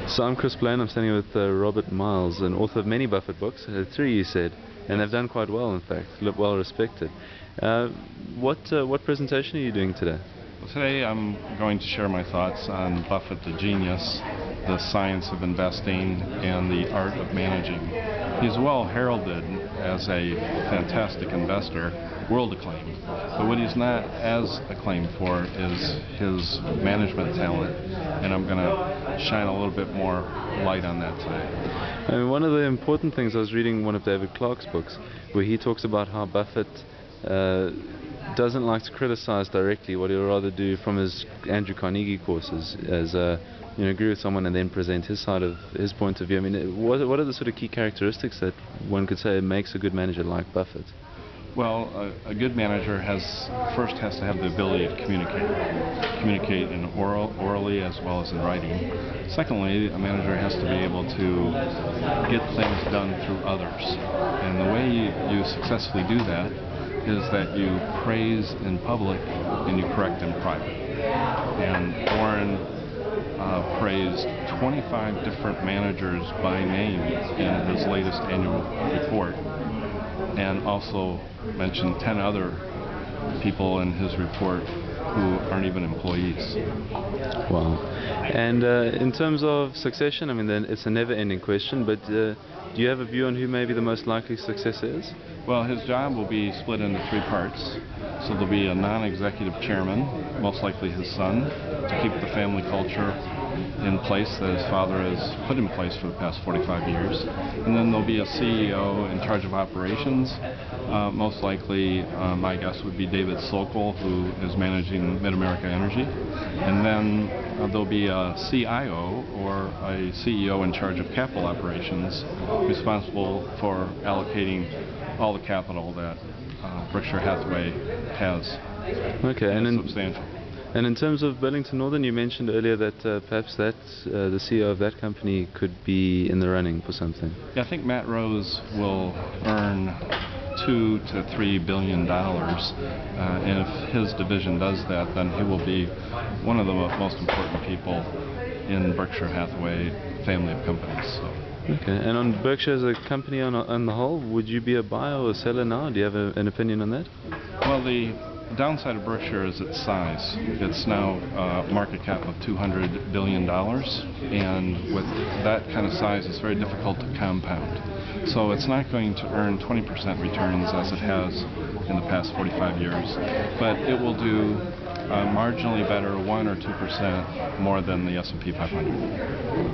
So I'm Chris Blaine. I'm standing with Robert Miles, an author of many Buffett books, 3 you said, and they've done quite well, in fact, well respected. What presentation are you doing today? Well, today I'm going to share my thoughts on Buffett the genius, the science of investing, and the art of managing. He's well heralded as a fantastic investor, world acclaimed, but what he's not as acclaimed for is his management talent, and I'm going to shine a little bit more light on that today. I mean, one of the important things, I was reading one of David Clarke's books where he talks about how Buffett doesn't like to criticize directly. What he'll rather do from his Andrew Carnegie courses is agree with someone and then present his side of his point of view. I mean, what are the sort of key characteristics that one could say makes a good manager like Buffett? Well, a good manager first has to have the ability to communicate in orally as well as in writing. Secondly, a manager has to be able to get things done through others. And the way you successfully do that is that you praise in public and you correct in private. And Warren praised 25 different managers by name in his latest annual report, and also mentioned 10 other people in his report who aren't even employees. Wow. And in terms of succession, I mean, then it's a never-ending question, but do you have a view on who maybe the most likely successor is? Well, his job will be split into 3 parts. So there'll be a non-executive chairman, most likely his son, to keep the family culture in place that his father has put in place for the past 45 years. And then there'll be a CEO in charge of operations. Most likely, my guess would be David Sokol, who is managing Mid-America Energy. And then there'll be a CIO, or a CEO in charge of capital operations, responsible for allocating all the capital that Berkshire Hathaway has. Okay, and substantial. And in terms of Burlington Northern, you mentioned earlier that perhaps the CEO of that company could be in the running for something. Yeah, I think Matt Rose will earn $2 to $3 billion, and if his division does that, then he will be one of the most important people in Berkshire Hathaway family of companies. So. Okay, and on Berkshire as a company on the whole, would you be a buyer or a seller now? Do you have an opinion on that? Well, the downside of Berkshire is its size. It's now a market cap of $200 billion, and with that kind of size, it's very difficult to compound. So it's not going to earn 20% returns as it has in the past 45 years, but it will do marginally better, 1 or 2% more than the S&P 500.